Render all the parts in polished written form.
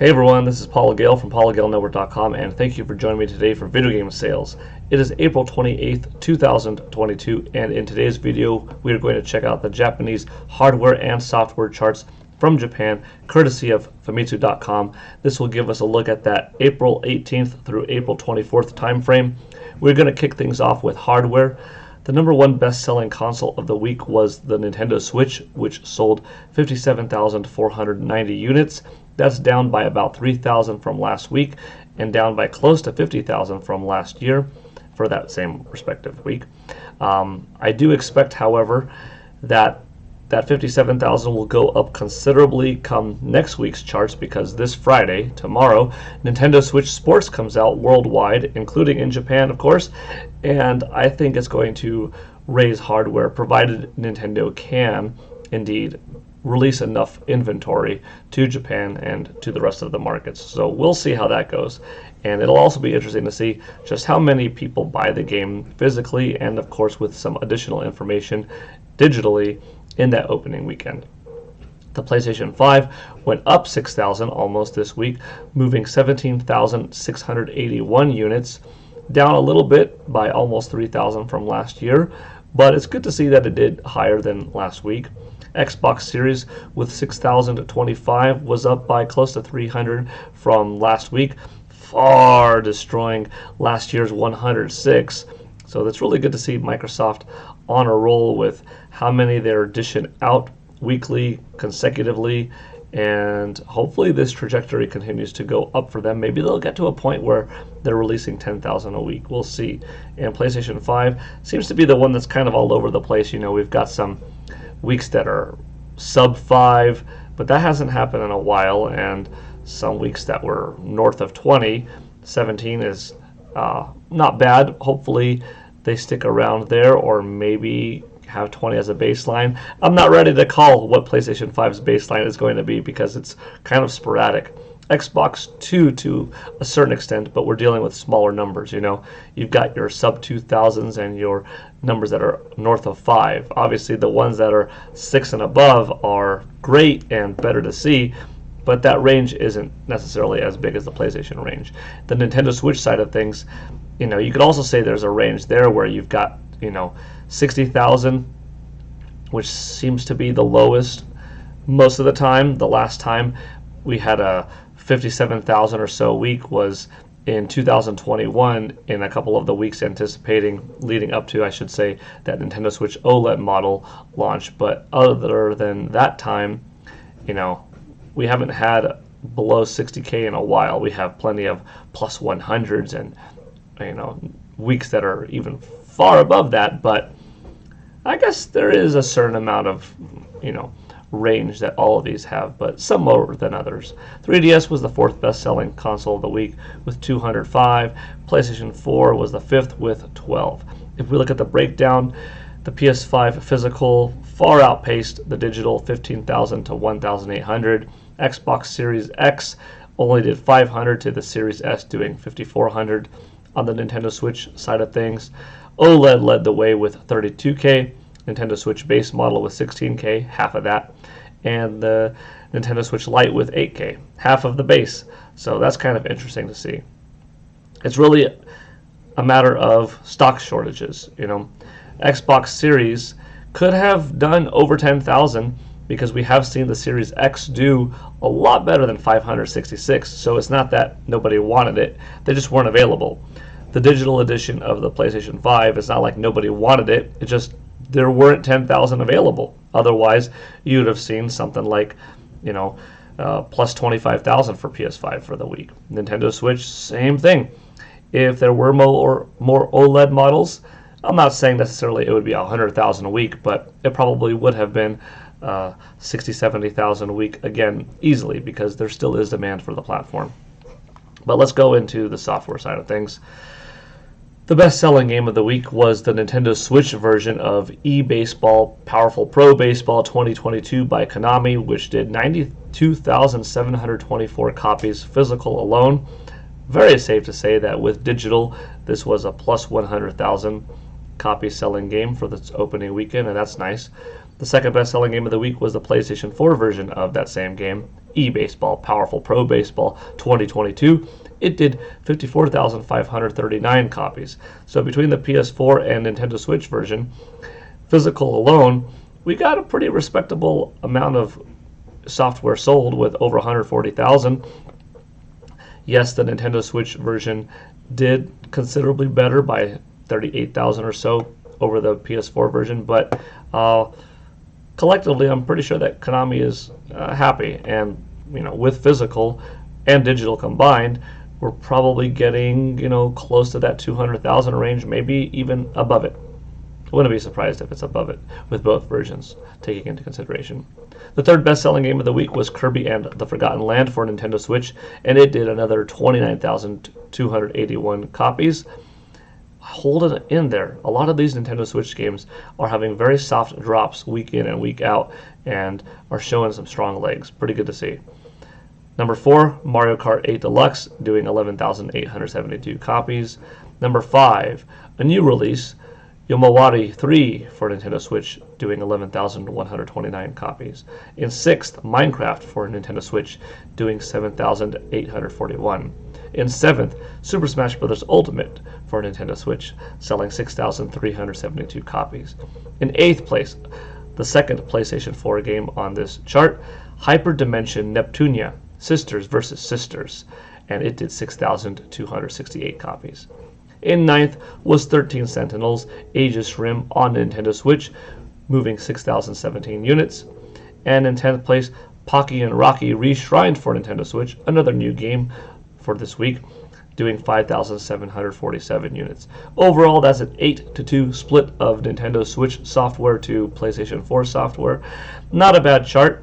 Hey everyone, this is Gale from PaulGaleNetwork.com, and thank you for joining me today for video game sales. It is April 28th, 2022, and in today's video we are going to check out the Japanese hardware and software charts from Japan, courtesy of Famitsu.com. This will give us a look at that April 18th through April 24th time frame. We're going to kick things off with hardware. The number one best-selling console of the week was the Nintendo Switch, which sold 57,490 units. That's down by about 3,000 from last week and down by close to 50,000 from last year for that same respective week. I do expect, however, that 57,000 will go up considerably come next week's charts, because this Friday, tomorrow, Nintendo Switch Sports comes out worldwide, including in Japan, of course, and I think it's going to raise hardware, provided Nintendo can indeed release enough inventory to Japan and to the rest of the markets. So we'll see how that goes. And it'll also be interesting to see just how many people buy the game physically, and of course with some additional information digitally in that opening weekend. The PlayStation 5 went up 6,000 almost this week, moving 17,681 units, down a little bit by almost 3,000 from last year, but it's good to see that it did higher than last week. Xbox Series with 6,025 was up by close to 300 from last week, far destroying last year's 106. So that's really good to see Microsoft on a roll with how many they're dishing out weekly, consecutively, and hopefully this trajectory continues to go up for them. Maybe they'll get to a point where they're releasing 10,000 a week. We'll see. And PlayStation 5 seems to be the one that's kind of all over the place. You know, we've got some weeks that are sub 5, but that hasn't happened in a while, and some weeks that were north of 20. 17 is not bad. Hopefully they stick around there, or maybe have 20 as a baseline. I'm not ready to call what PlayStation 5's baseline is going to be because it's kind of sporadic. Xbox 2 to a certain extent, but we're dealing with smaller numbers. You know, you've got your sub 2000s and your numbers that are north of 5. Obviously the ones that are 6 and above are great and better to see, but that range isn't necessarily as big as the PlayStation range. The Nintendo Switch side of things, you know, you could also say there's a range there where you've got, you know, 60,000, which seems to be the lowest most of the time. The last time we had a 57,000 or so week was in 2021, in a couple of the weeks leading up to, I should say, that Nintendo Switch OLED model launch. But other than that time, you know, we haven't had below 60K in a while. We have plenty of plus 100s and, you know, weeks that are even far above that, but I guess there is a certain amount of, you know, range that all of these have, but some more than others. 3DS was the fourth best-selling console of the week with 205. PlayStation 4 was the fifth with 12. If we look at the breakdown, the PS5 physical far outpaced the digital, 15,000 to 1,800. Xbox Series X only did 500 to the Series S doing 5,400. On the Nintendo Switch side of things, OLED led the way with 32K, Nintendo Switch base model with 16K, half of that, and the Nintendo Switch Lite with 8K, half of the base. So that's kind of interesting to see. It's really a matter of stock shortages. You know, Xbox Series could have done over 10,000 because we have seen the Series X do a lot better than 566. So it's not that nobody wanted it, they just weren't available. The digital edition of the PlayStation 5, it's not like nobody wanted it, it just there weren't 10,000 available. Otherwise, you would have seen something like, you know, plus 25,000 for PS5 for the week. Nintendo Switch, same thing. If there were more OLED models, I'm not saying necessarily it would be 100,000 a week, but it probably would have been 60, 70,000 a week, again, easily, because there still is demand for the platform. But let's go into the software side of things. The best-selling game of the week was the Nintendo Switch version of eBaseball Powerful Pro Baseball 2022 by Konami, which did 92,724 copies physical alone. Very safe to say that with digital, this was a plus 100,000 copy selling game for this opening weekend, and that's nice. The second best-selling game of the week was the PlayStation 4 version of that same game, eBaseball Powerful Pro Baseball 2022. It did 54,539 copies. So between the PS4 and Nintendo Switch version, physical alone, we got a pretty respectable amount of software sold with over 140,000. Yes, the Nintendo Switch version did considerably better by 38,000 or so over the PS4 version, but collectively, I'm pretty sure that Konami is happy, and with physical and digital combined, we're probably getting close to that 200,000 range, maybe even above it. I wouldn't be surprised if it's above it with both versions taking into consideration. The third best-selling game of the week was Kirby and the Forgotten Land for Nintendo Switch, and it did another 29,281 copies. Holding it in there. A lot of these Nintendo Switch games are having very soft drops week in and week out and are showing some strong legs. Pretty good to see. Number 4, Mario Kart 8 Deluxe, doing 11,872 copies. Number 5, a new release, Yomawari 3 for Nintendo Switch, doing 11,129 copies. In 6th, Minecraft for Nintendo Switch, doing 7,841. In 7th, Super Smash Bros. Ultimate for Nintendo Switch, selling 6,372 copies. In 8th place, the second PlayStation 4 game on this chart, Hyperdimension Neptunia, Sisters vs. Sisters, and it did 6,268 copies. In 9th was 13 Sentinels, Aegis Rim on Nintendo Switch, moving 6,017 units. And in 10th place, Pocky and Rocky Reshrined for Nintendo Switch, another new game for this week, doing 5,747 units. Overall, that's an 8-2 split of Nintendo Switch software to PlayStation 4 software. Not a bad chart.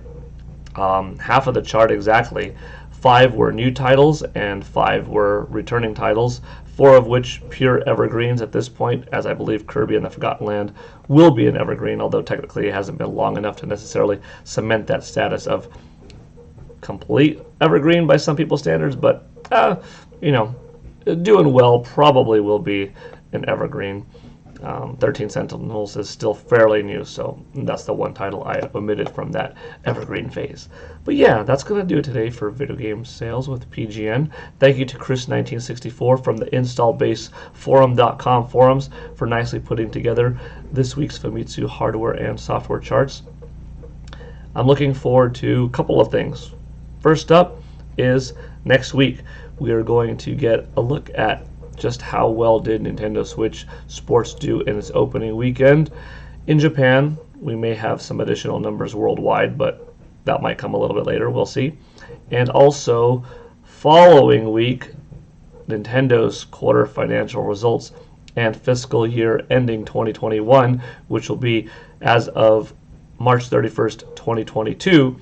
Half of the chart exactly. 5 were new titles and 5 were returning titles, 4 of which pure evergreens at this point, as I believe Kirby and the Forgotten Land will be an evergreen, although technically it hasn't been long enough to necessarily cement that status of complete evergreen by some people's standards, but doing well, probably will be an evergreen. 13 Sentinels is still fairly new, so that's the one title I omitted from that evergreen phase. But yeah, that's going to do it today for video game sales with PGN. Thank you to Chris1964 from the InstallBaseForum.com forums for nicely putting together this week's Famitsu hardware and software charts. I'm looking forward to a couple of things. First up is next week we are going to get a look at just how well did Nintendo Switch Sports do in its opening weekend. In Japan, we may have some additional numbers worldwide, but that might come a little bit later, we'll see. And also, following week, Nintendo's quarter financial results and fiscal year ending 2021, which will be as of March 31st, 2022,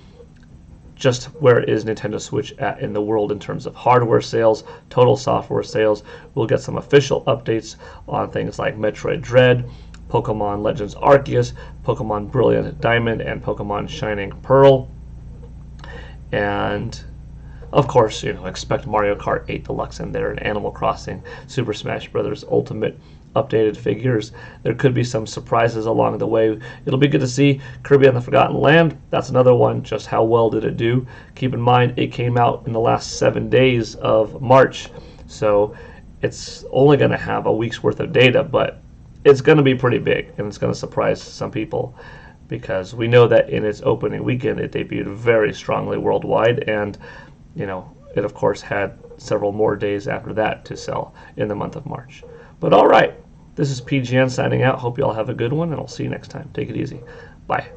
just where is Nintendo Switch at in the world in terms of hardware sales, total software sales. We'll get some official updates on things like Metroid Dread, Pokemon Legends Arceus, Pokemon Brilliant Diamond, and Pokemon Shining Pearl. And of course, expect Mario Kart 8 Deluxe in there, and Animal Crossing, Super Smash Bros. Ultimate updated figures. There could be some surprises along the way. It'll be good to see Kirby and the Forgotten Land. That's another one. Just how well did it do? Keep in mind, it came out in the last 7 days of March, so it's only going to have a week's worth of data, but it's going to be pretty big, and it's going to surprise some people because we know that in its opening weekend, it debuted very strongly worldwide, and it of course had several more days after that to sell in the month of March. But all right, this is PGN signing out. Hope you all have a good one, and I'll see you next time. Take it easy. Bye.